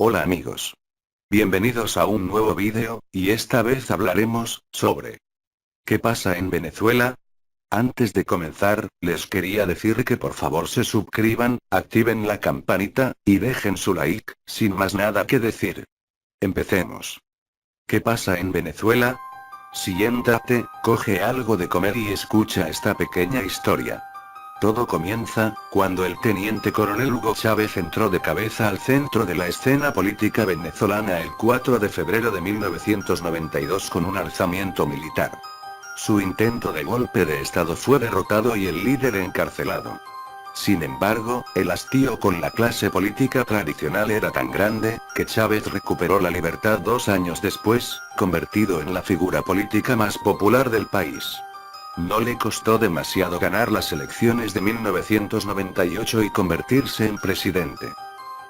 Hola amigos. Bienvenidos a un nuevo vídeo, y esta vez hablaremos sobre ¿qué pasa en Venezuela? Antes de comenzar, les quería decir que por favor se suscriban, activen la campanita, y dejen su like, sin más nada que decir. Empecemos. ¿Qué pasa en Venezuela? Siéntate, coge algo de comer y escucha esta pequeña historia. Todo comienza, cuando el teniente coronel Hugo Chávez entró de cabeza al centro de la escena política venezolana el 4 de febrero de 1992 con un alzamiento militar. Su intento de golpe de estado fue derrotado y el líder encarcelado. Sin embargo, el hastío con la clase política tradicional era tan grande, que Chávez recuperó la libertad 2 años después, convertido en la figura política más popular del país. No le costó demasiado ganar las elecciones de 1998 y convertirse en presidente.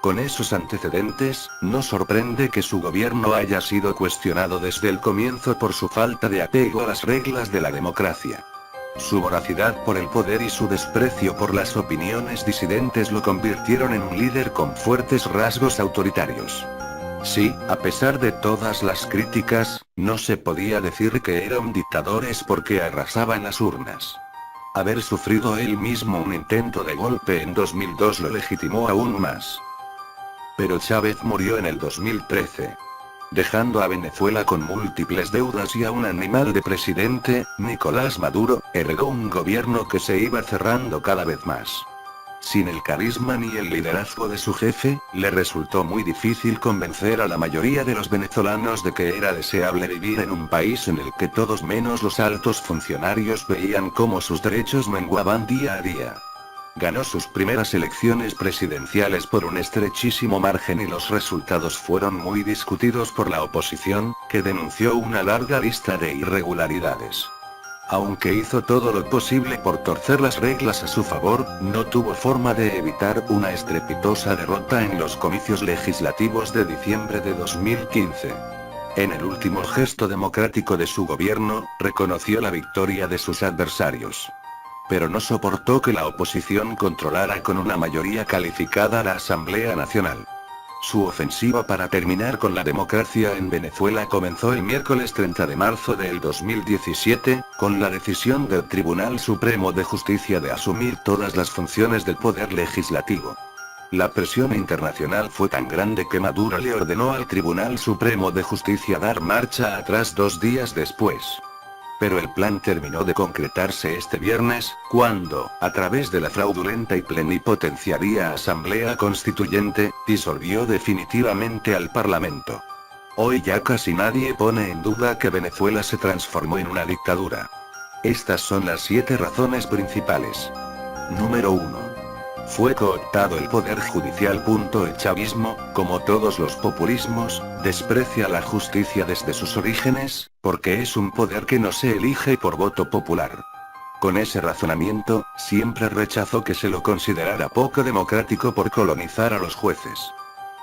Con esos antecedentes, no sorprende que su gobierno haya sido cuestionado desde el comienzo por su falta de apego a las reglas de la democracia. Su voracidad por el poder y su desprecio por las opiniones disidentes lo convirtieron en un líder con fuertes rasgos autoritarios. Sí, a pesar de todas las críticas, no se podía decir que era un dictador es porque arrasaba en las urnas. Haber sufrido él mismo un intento de golpe en 2002 lo legitimó aún más. Pero Chávez murió en el 2013. Dejando a Venezuela con múltiples deudas y a un animal de presidente, Nicolás Maduro, heredó un gobierno que se iba cerrando cada vez más. Sin el carisma ni el liderazgo de su jefe, le resultó muy difícil convencer a la mayoría de los venezolanos de que era deseable vivir en un país en el que todos menos los altos funcionarios veían cómo sus derechos menguaban día a día. Ganó sus primeras elecciones presidenciales por un estrechísimo margen y los resultados fueron muy discutidos por la oposición, que denunció una larga lista de irregularidades. Aunque hizo todo lo posible por torcer las reglas a su favor, no tuvo forma de evitar una estrepitosa derrota en los comicios legislativos de diciembre de 2015. En el último gesto democrático de su gobierno, reconoció la victoria de sus adversarios. Pero no soportó que la oposición controlara con una mayoría calificada la Asamblea Nacional. Su ofensiva para terminar con la democracia en Venezuela comenzó el miércoles 30 de marzo del 2017, con la decisión del Tribunal Supremo de Justicia de asumir todas las funciones del poder legislativo. La presión internacional fue tan grande que Maduro le ordenó al Tribunal Supremo de Justicia dar marcha atrás 2 días después. Pero el plan terminó de concretarse este viernes, cuando, a través de la fraudulenta y plenipotenciaria Asamblea Constituyente, disolvió definitivamente al Parlamento. Hoy ya casi nadie pone en duda que Venezuela se transformó en una dictadura. Estas son las 7 razones principales. Número 1. Fue cooptado el poder judicial. El chavismo, como todos los populismos, desprecia la justicia desde sus orígenes, porque es un poder que no se elige por voto popular. Con ese razonamiento, siempre rechazó que se lo considerara poco democrático por colonizar a los jueces.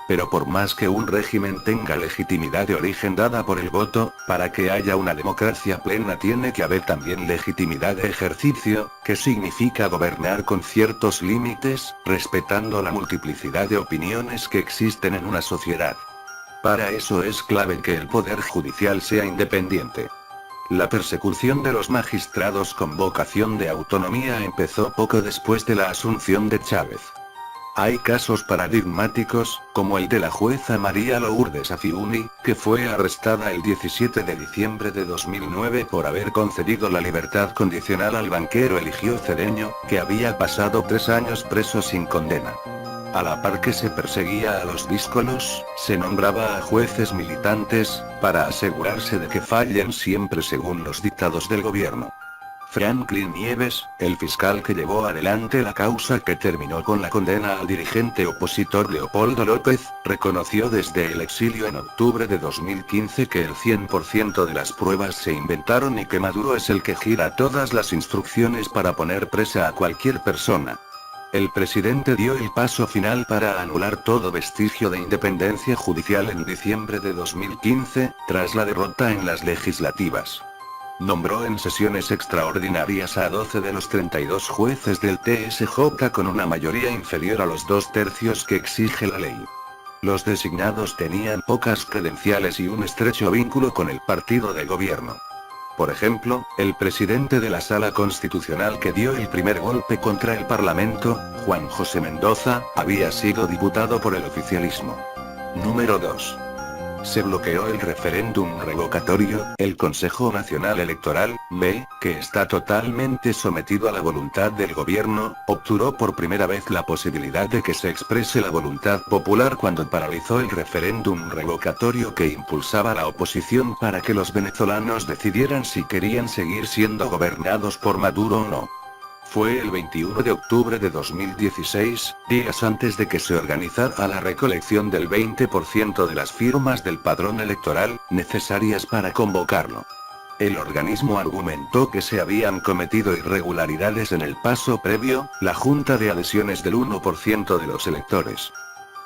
Pero por más que un régimen tenga legitimidad de origen dada por el voto, para que haya una democracia plena tiene que haber también legitimidad de ejercicio, que significa gobernar con ciertos límites, respetando la multiplicidad de opiniones que existen en una sociedad. Para eso es clave que el poder judicial sea independiente. La persecución de los magistrados con vocación de autonomía empezó poco después de la asunción de Chávez. Hay casos paradigmáticos, como el de la jueza María Lourdes Afiuni, que fue arrestada el 17 de diciembre de 2009 por haber concedido la libertad condicional al banquero Eligio Cedeño, que había pasado 3 años preso sin condena. A la par que se perseguía a los díscolos, se nombraba a jueces militantes, para asegurarse de que fallen siempre según los dictados del gobierno. Franklin Nieves, el fiscal que llevó adelante la causa que terminó con la condena al dirigente opositor Leopoldo López, reconoció desde el exilio en octubre de 2015 que el 100% de las pruebas se inventaron y que Maduro es el que gira todas las instrucciones para poner presa a cualquier persona. El presidente dio el paso final para anular todo vestigio de independencia judicial en diciembre de 2015, tras la derrota en las legislativas. Nombró en sesiones extraordinarias a 12 de los 32 jueces del TSJ con una mayoría inferior a los 2/3 que exige la ley. Los designados tenían pocas credenciales y un estrecho vínculo con el partido de gobierno. Por ejemplo, el presidente de la Sala Constitucional que dio el primer golpe contra el Parlamento, Juan José Mendoza, había sido diputado por el oficialismo. Número 2. Se bloqueó el referéndum revocatorio. El Consejo Nacional Electoral, ME, que está totalmente sometido a la voluntad del gobierno, obturó por primera vez la posibilidad de que se exprese la voluntad popular cuando paralizó el referéndum revocatorio que impulsaba la oposición para que los venezolanos decidieran si querían seguir siendo gobernados por Maduro o no. Fue el 21 de octubre de 2016, días antes de que se organizara la recolección del 20% de las firmas del padrón electoral, necesarias para convocarlo. El organismo argumentó que se habían cometido irregularidades en el paso previo, la junta de adhesiones del 1% de los electores.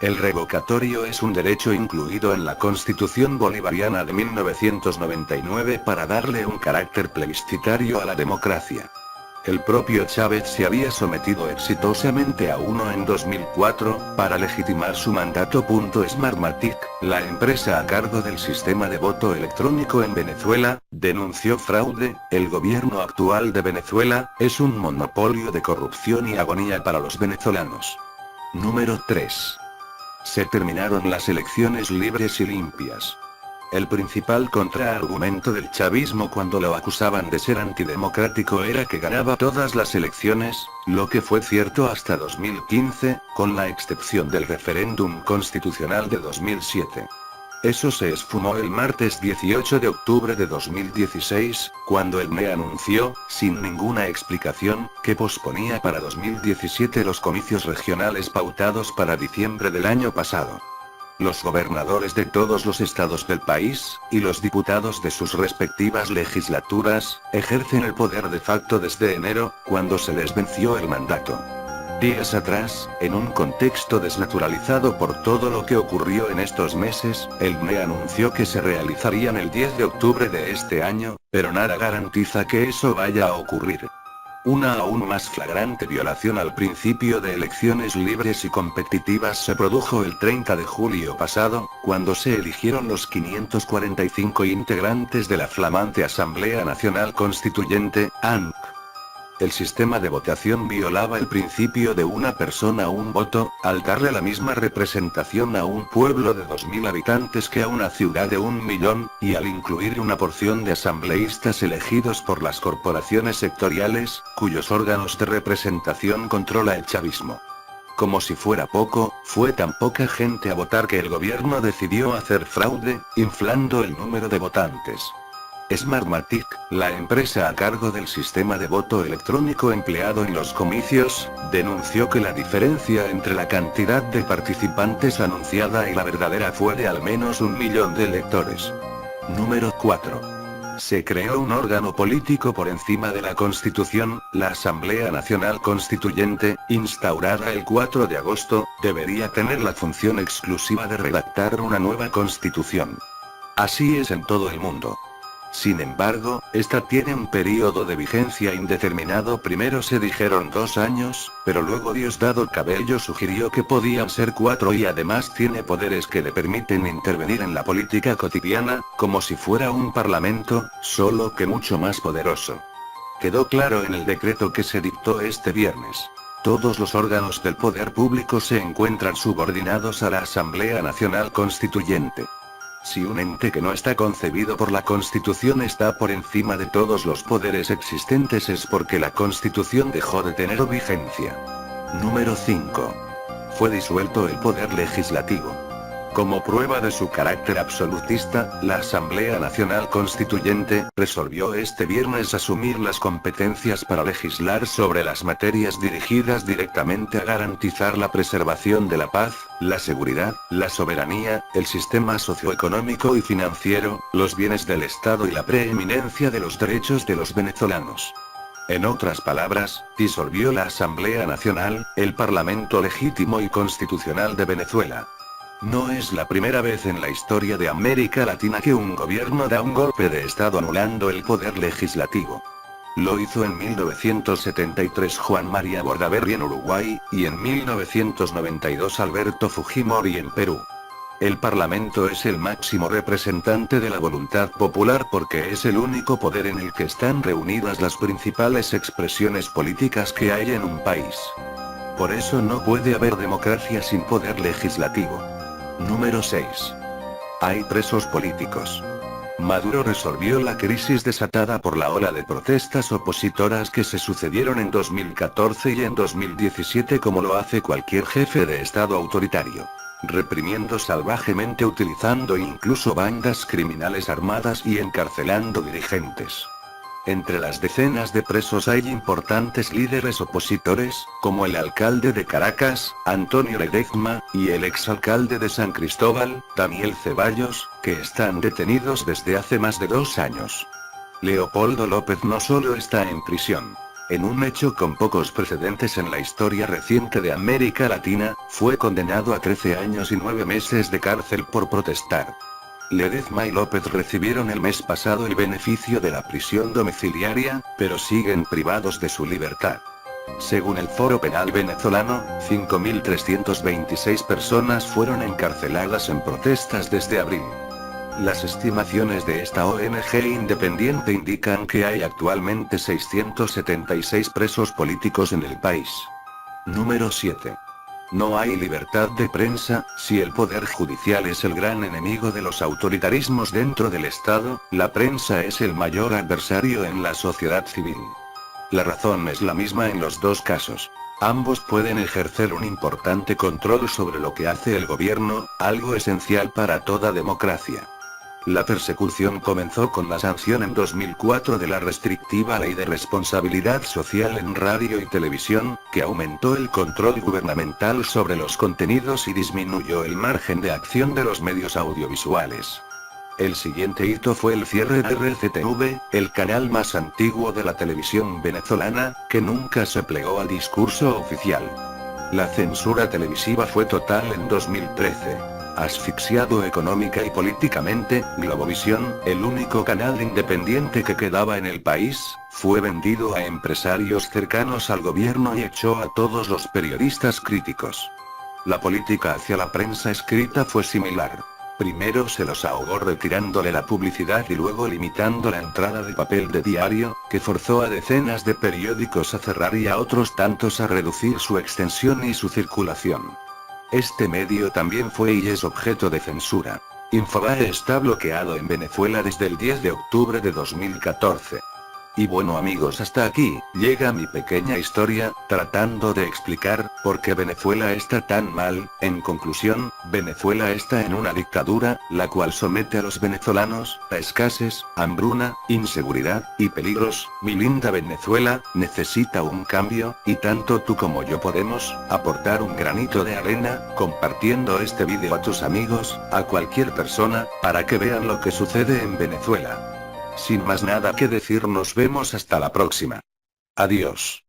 El revocatorio es un derecho incluido en la Constitución Bolivariana de 1999 para darle un carácter plebiscitario a la democracia. El propio Chávez se había sometido exitosamente a uno en 2004, para legitimar su mandato. Smartmatic, la empresa a cargo del sistema de voto electrónico en Venezuela, denunció fraude. El gobierno actual de Venezuela es un monopolio de corrupción y agonía para los venezolanos. Número 3. Se terminaron las elecciones libres y limpias. El principal contraargumento del chavismo cuando lo acusaban de ser antidemocrático era que ganaba todas las elecciones, lo que fue cierto hasta 2015, con la excepción del referéndum constitucional de 2007. Eso se esfumó el martes 18 de octubre de 2016, cuando el ME anunció, sin ninguna explicación, que posponía para 2017 los comicios regionales pautados para diciembre del año pasado. Los gobernadores de todos los estados del país, y los diputados de sus respectivas legislaturas, ejercen el poder de facto desde enero, cuando se les venció el mandato. Días atrás, en un contexto desnaturalizado por todo lo que ocurrió en estos meses, el ME anunció que se realizarían el 10 de octubre de este año, pero nada garantiza que eso vaya a ocurrir. Una aún más flagrante violación al principio de elecciones libres y competitivas se produjo el 30 de julio pasado, cuando se eligieron los 545 integrantes de la flamante Asamblea Nacional Constituyente, ANC. El sistema de votación violaba el principio de una persona un voto, al darle la misma representación a un pueblo de 2.000 habitantes que a una ciudad de 1 millón, y al incluir una porción de asambleístas elegidos por las corporaciones sectoriales, cuyos órganos de representación controla el chavismo. Como si fuera poco, fue tan poca gente a votar que el gobierno decidió hacer fraude, inflando el número de votantes. Smartmatic, la empresa a cargo del sistema de voto electrónico empleado en los comicios, denunció que la diferencia entre la cantidad de participantes anunciada y la verdadera fue de al menos 1 millón de electores. Número 4. Se creó un órgano político por encima de la Constitución, la Asamblea Nacional Constituyente, instaurada el 4 de agosto, debería tener la función exclusiva de redactar una nueva Constitución. Así es en todo el mundo. Sin embargo, esta tiene un periodo de vigencia indeterminado. Primero se dijeron 2 años, pero luego Diosdado Cabello sugirió que podían ser 4 y además tiene poderes que le permiten intervenir en la política cotidiana, como si fuera un parlamento, solo que mucho más poderoso. Quedó claro en el decreto que se dictó este viernes. Todos los órganos del poder público se encuentran subordinados a la Asamblea Nacional Constituyente. Si un ente que no está concebido por la Constitución está por encima de todos los poderes existentes es porque la Constitución dejó de tener vigencia. Número 5. Fue disuelto el poder legislativo. Como prueba de su carácter absolutista, la Asamblea Nacional Constituyente resolvió este viernes asumir las competencias para legislar sobre las materias dirigidas directamente a garantizar la preservación de la paz, la seguridad, la soberanía, el sistema socioeconómico y financiero, los bienes del Estado y la preeminencia de los derechos de los venezolanos. En otras palabras, disolvió la Asamblea Nacional, el Parlamento legítimo y constitucional de Venezuela. No es la primera vez en la historia de América Latina que un gobierno da un golpe de Estado anulando el poder legislativo. Lo hizo en 1973 Juan María Bordaberry en Uruguay, y en 1992 Alberto Fujimori en Perú. El Parlamento es el máximo representante de la voluntad popular porque es el único poder en el que están reunidas las principales expresiones políticas que hay en un país. Por eso no puede haber democracia sin poder legislativo. Número 6. Hay presos políticos. Maduro resolvió la crisis desatada por la ola de protestas opositoras que se sucedieron en 2014 y en 2017 como lo hace cualquier jefe de Estado autoritario. Reprimiendo salvajemente utilizando incluso bandas criminales armadas y encarcelando dirigentes. Entre las decenas de presos hay importantes líderes opositores, como el alcalde de Caracas, Antonio Ledezma, y el exalcalde de San Cristóbal, Daniel Ceballos, que están detenidos desde hace más de 2 años. Leopoldo López no solo está en prisión. En un hecho con pocos precedentes en la historia reciente de América Latina, fue condenado a 13 años y 9 meses de cárcel por protestar. Ledezma y López recibieron el mes pasado el beneficio de la prisión domiciliaria, pero siguen privados de su libertad. Según el Foro Penal venezolano, 5.326 personas fueron encarceladas en protestas desde abril. Las estimaciones de esta ONG independiente indican que hay actualmente 676 presos políticos en el país. Número 7. No hay libertad de prensa. Si el poder judicial es el gran enemigo de los autoritarismos dentro del Estado, la prensa es el mayor adversario en la sociedad civil. La razón es la misma en los dos casos. Ambos pueden ejercer un importante control sobre lo que hace el gobierno, algo esencial para toda democracia. La persecución comenzó con la sanción en 2004 de la restrictiva Ley de Responsabilidad Social en radio y televisión, que aumentó el control gubernamental sobre los contenidos y disminuyó el margen de acción de los medios audiovisuales. El siguiente hito fue el cierre de RCTV, el canal más antiguo de la televisión venezolana, que nunca se plegó al discurso oficial. La censura televisiva fue total en 2013. Asfixiado económica y políticamente, Globovisión, el único canal independiente que quedaba en el país, fue vendido a empresarios cercanos al gobierno y echó a todos los periodistas críticos. La política hacia la prensa escrita fue similar. Primero se los ahogó retirándole la publicidad y luego limitando la entrada de papel de diario, que forzó a decenas de periódicos a cerrar y a otros tantos a reducir su extensión y su circulación. Este medio también fue y es objeto de censura. Infobae está bloqueado en Venezuela desde el 10 de octubre de 2014. Y bueno amigos, hasta aquí llega mi pequeña historia, tratando de explicar por qué Venezuela está tan mal. En conclusión, Venezuela está en una dictadura, la cual somete a los venezolanos a escasez, hambruna, inseguridad y peligros. Mi linda Venezuela necesita un cambio, y tanto tú como yo podemos aportar un granito de arena, compartiendo este vídeo a tus amigos, a cualquier persona, para que vean lo que sucede en Venezuela. Sin más nada que decir, nos vemos hasta la próxima. Adiós.